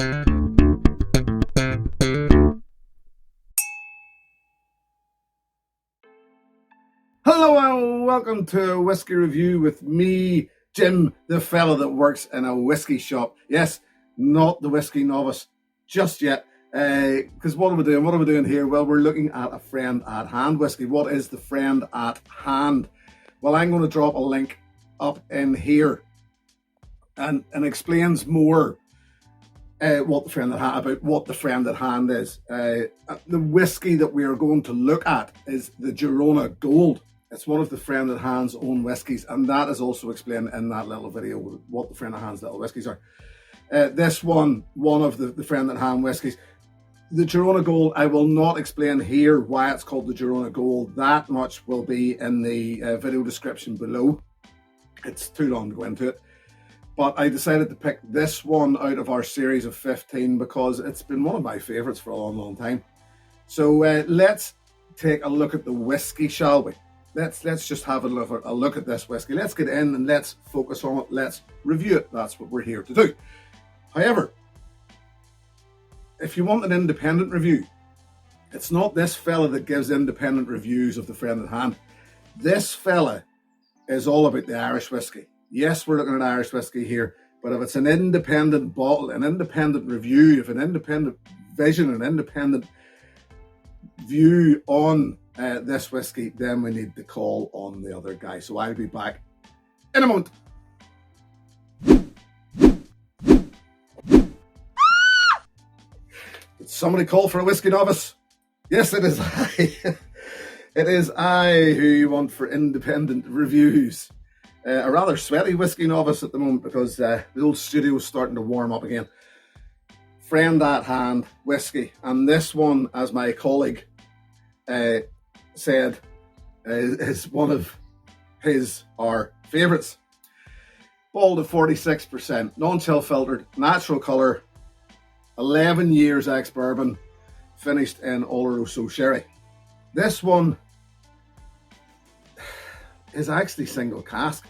Hello and welcome to a whiskey review with me, Jim, the fella that works in a whiskey shop. Yes, not the Whiskey Novice just yet. Because what are we doing? What are we doing here? Well, we're looking at a friend at hand whiskey. What is the friend at hand? Well, I'm going to drop a link up in here and explains more what the friend at hand is. The whiskey that we are going to look at is the Girona Gold. It's one of the friend at hand's own whiskies, and that is also explained in that little video what the friend at hand's little whiskies are. This one of the friend at hand whiskies, the Girona Gold. I will not explain here why it's called the Girona Gold. That much will be in the video description below. It's too long to go into it. But I decided to pick this one out of our series of 15 because it's been one of my favourites for a long, long time. So let's take a look at the whiskey, shall we? Let's just have a look at this whiskey. Let's get in and let's focus on it. Let's review it. That's what we're here to do. However, if you want an independent review, it's not this fella that gives independent reviews of the friend at hand. This fella is all about the Irish whiskey. Yes, we're looking at Irish whiskey here, but if it's an independent bottle, an independent review, if an independent vision, an independent view on this whiskey, then we need to call on the other guy. So I'll be back in a moment. Did somebody call for a Whiskey Novice? Yes, it is I. It is I who you want for independent reviews. A rather sweaty Whiskey Novice at the moment because the old studio is starting to warm up again. Friend at hand whiskey, and this one, as my colleague said, is one of our favourites. Bottled at 46%, non-chill filtered, natural colour, 11 years ex-bourbon, finished in Oloroso sherry. This one is actually single cask,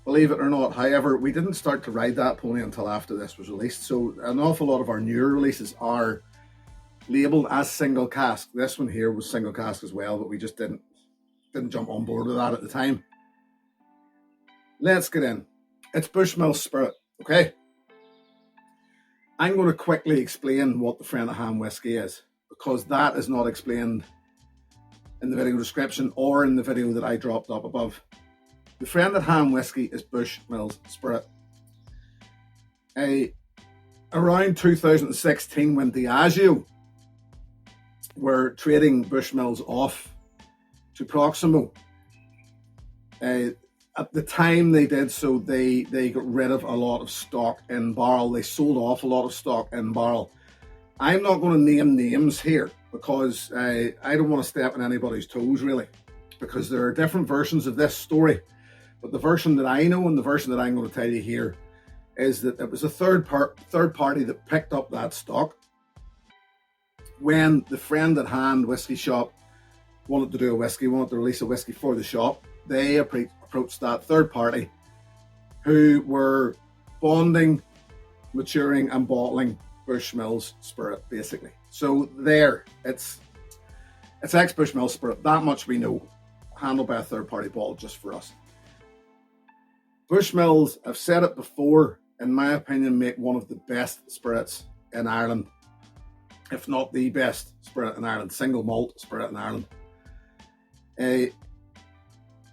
believe it or not. However, we didn't start to ride that pony until after this was released, so an awful lot of our newer releases are labelled as single cask. This one here was single cask as well, but we just didn't jump on board with that at the time. Let's get in. It's Bushmill Spirit, okay? I'm going to quickly explain what the friend at hand whiskey is, because that is not explained in the video description or in the video that I dropped up above. The friend at hand whiskey is Bushmills Spirit. Around 2016, when Diageo were trading Bushmills off to Proximo, at the time they did so, they got rid of a lot of stock in barrel. They sold off a lot of stock in barrel. I'm not going to name names here because I don't want to step on anybody's toes, really, because there are different versions of this story. But the version that I know and the version that I'm going to tell you here is that it was a third party that picked up that stock when the friend at hand whiskey shop wanted to do a whiskey, wanted to release a whiskey for the shop. They approached that third party who were bonding, maturing and bottling Bushmills Spirit, basically. So there, it's ex-Bushmills Spirit. That much we know. Handled by a third party bottle just for us. Bushmills, I've said it before, in my opinion, make one of the best spirits in Ireland, if not the best spirit in Ireland, single malt spirit in Ireland. And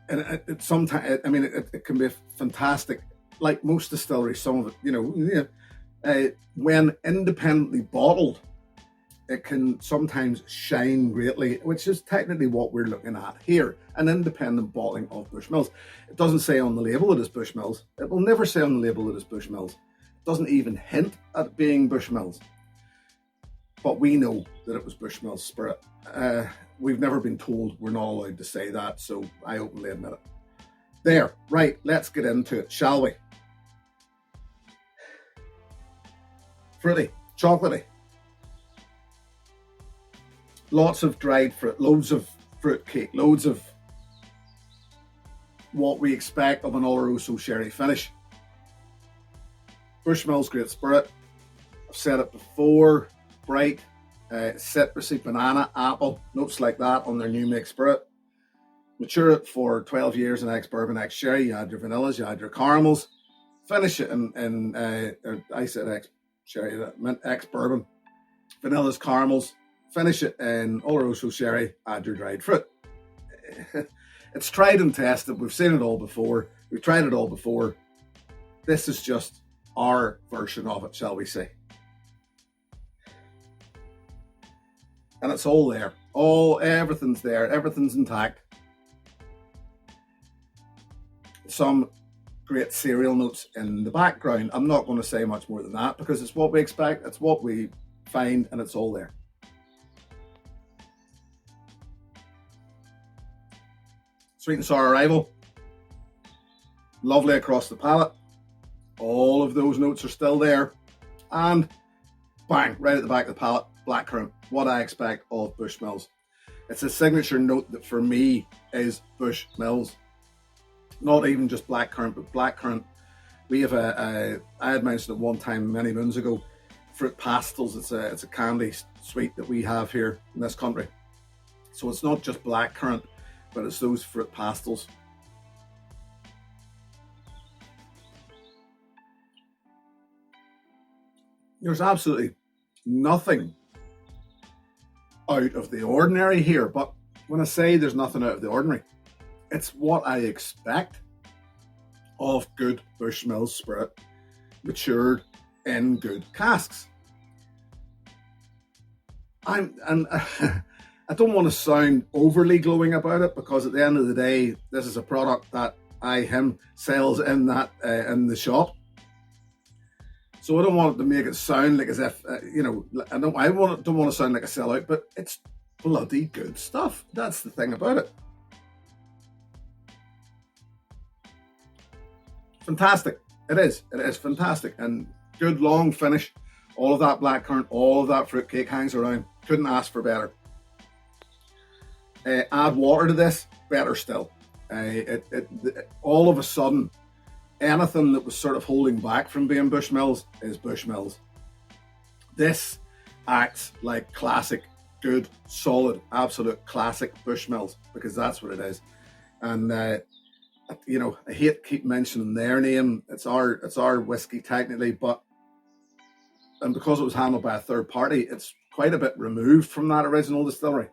it sometimes, I mean, it can be fantastic, like most distilleries. Some of it, when independently bottled, it can sometimes shine greatly, which is technically what we're looking at here, an independent bottling of Bushmills. It doesn't say on the label it is Bushmills. It will never say on the label it is Bushmills. It doesn't even hint at being Bushmills. But we know that it was Bushmills Spirit. We've never been told we're not allowed to say that, so I openly admit it. There, right, let's get into it, shall we? Fruity, chocolatey. Lots of dried fruit, loads of fruit cake, loads of what we expect of an Oloroso sherry finish. Bushmills Great Spirit. said it before, bright, citrusy, banana, apple, notes like that on their new make spirit. Mature it for 12 years in ex-bourbon, ex-sherry. You add your vanillas, you add your caramels. Finish it in I said ex-sherry, that meant ex-bourbon. Vanillas, caramels. Finish it in Oloroso sherry, add your dried fruit. It's tried and tested. We've seen it all before. We've tried it all before. This is just our version of it, shall we say. And it's all there. Everything's there. Everything's intact. Some great cereal notes in the background. I'm not going to say much more than that because it's what we expect, it's what we find, and it's all there. Sweet and sour arrival. Lovely across the palate. All of those notes are still there. And bang, right at the back of the palate, blackcurrant. What I expect of Bushmills. It's a signature note that for me is Bushmills. Not even just blackcurrant, but blackcurrant. We have I had mentioned it one time many moons ago, fruit pastels. It's a candy sweet that we have here in this country. So it's not just blackcurrant, but it's those fruit pastels. There's absolutely nothing out of the ordinary here, but when I say there's nothing out of the ordinary, it's what I expect of good Bushmills spirit matured in good casks. I don't want to sound overly glowing about it because at the end of the day, this is a product that him sells in the shop. So I don't want it to make it sound like as if I don't want to sound like a sellout, but it's bloody good stuff. That's the thing about it. Fantastic. It is fantastic and good long finish. All of that blackcurrant, all of that fruitcake hangs around. Couldn't ask for better. Add water to this, better still. All of a sudden, anything that was sort of holding back from being Bushmills is Bushmills. This acts like classic, good, solid, absolute classic Bushmills because that's what it is. And I hate keep mentioning their name. It's our whiskey technically, and because it was handled by a third party, it's quite a bit removed from that original distillery.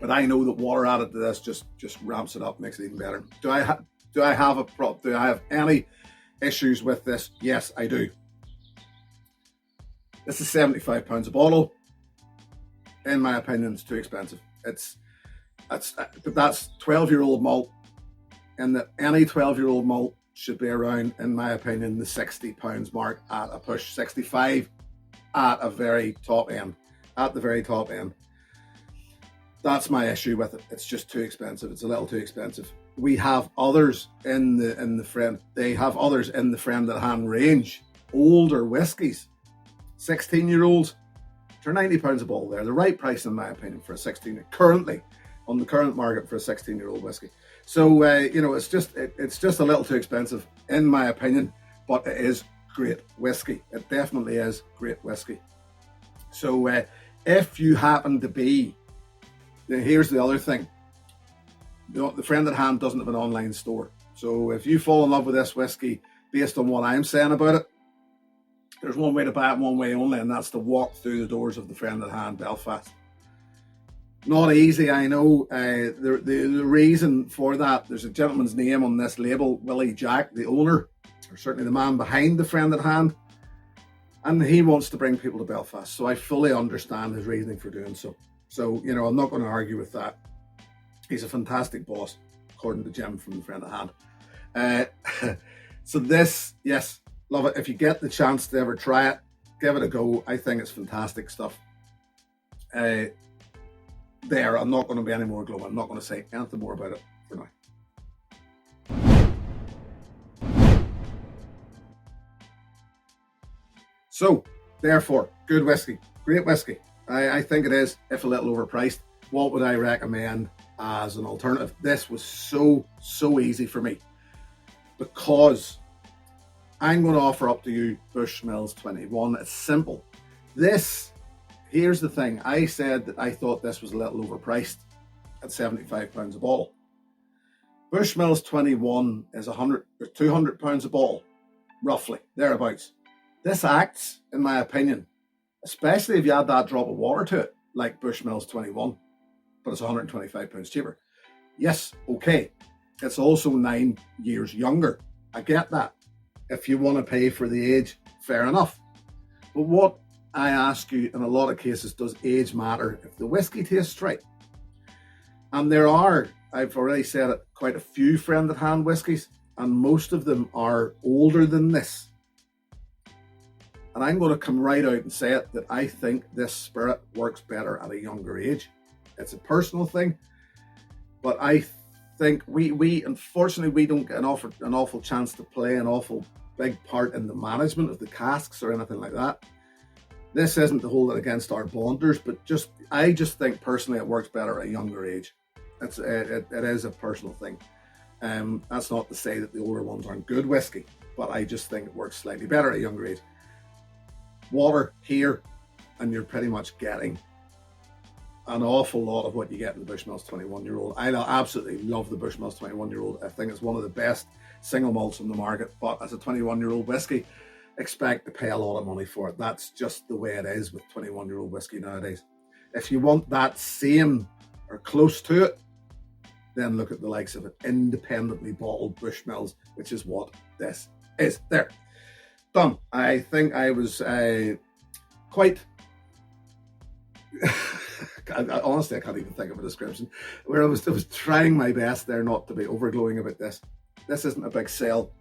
But I know that water added to this just ramps it up, makes it even better. Do I have any issues with this? Yes, I do. This is £75 a bottle. In my opinion, it's too expensive. But that's 12-year-old malt, and that any 12-year-old malt should be around, in my opinion, the £60 mark at a push, 65 at a very top end, at the very top end. That's my issue with it. It's just too expensive. It's a little too expensive. We have others in the friend. They have others in the Friend at Hand range, older whiskies, 16-year-olds. They're £90 a bottle. They're the right price, in my opinion, for a 16 currently on the current market for a 16-year-old whiskey. So it's just a little too expensive, in my opinion. But it is great whiskey. It definitely is great whiskey. So if you happen to be, here's the other thing. The Friend at Hand doesn't have an online store. So if you fall in love with this whiskey based on what I'm saying about it, there's one way to buy it, one way only, and that's to walk through the doors of the Friend at Hand Belfast. Not easy, I know. The reason for that, there's a gentleman's name on this label, Willie Jack, the owner, or certainly the man behind the Friend at Hand, and he wants to bring people to Belfast. So I fully understand his reasoning for doing so. So, I'm not going to argue with that. He's a fantastic boss, according to Jim from the Friend at Hand. So this, yes, love it. If you get the chance to ever try it, give it a go. I think it's fantastic stuff. I'm not going to be any more glowing. I'm not going to say anything more about it for now. So, therefore, good whiskey, great whiskey. I think it is, if a little overpriced. What would I recommend as an alternative? This was so easy for me because I'm going to offer up to you Bushmills 21. It's simple. Here's the thing. I said that I thought this was a little overpriced at £75 a bottle. Bushmills 21 is 100 or 200 pounds a bottle, roughly, thereabouts. This acts, in my opinion, especially if you add that drop of water to it, like Bushmills 21, but it's 125 pounds cheaper. Yes, okay. It's also 9 years younger. I get that. If you want to pay for the age, fair enough. But what I ask you, in a lot of cases, does age matter if the whiskey tastes right? And there are, I've already said it, quite a few friend at hand whiskies, and most of them are older than this. And I'm going to come right out and say it, that I think this spirit works better at a younger age. It's a personal thing, but I think we unfortunately, we don't get an awful chance to play an awful big part in the management of the casks or anything like that. This isn't to hold it against our bonders, but I just think personally it works better at a younger age. It is a personal thing. That's not to say that the older ones aren't good whiskey, but I just think it works slightly better at a younger age. Water here, and you're pretty much getting an awful lot of what you get in the Bushmills 21-year-old. I absolutely love the Bushmills 21-year-old. I think it's one of the best single malts on the market, but as a 21-year-old whiskey, expect to pay a lot of money for it. That's just the way it is with 21-year-old whiskey nowadays. If you want that same or close to it, then look at the likes of it, independently bottled Bushmills, which is what this is. There. Done. I think I was quite... honestly, I can't even think of a description. Where I was trying my best there not to be overglowing about this. This isn't a big sale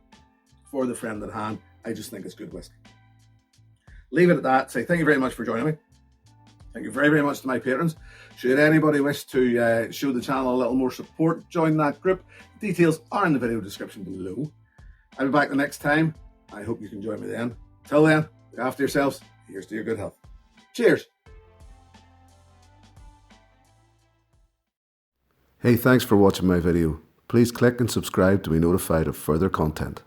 for the friend at hand. I just think it's good whiskey. Leave it at that. Say thank you very much for joining me. Thank you very, very much to my patrons. Should anybody wish to show the channel a little more support, join that group. Details are in the video description below. I'll be back the next time. I hope you can join me then. Till then, look after yourselves. Here's to your good health. Cheers. Hey, thanks for watching my video. Please click and subscribe to be notified of further content.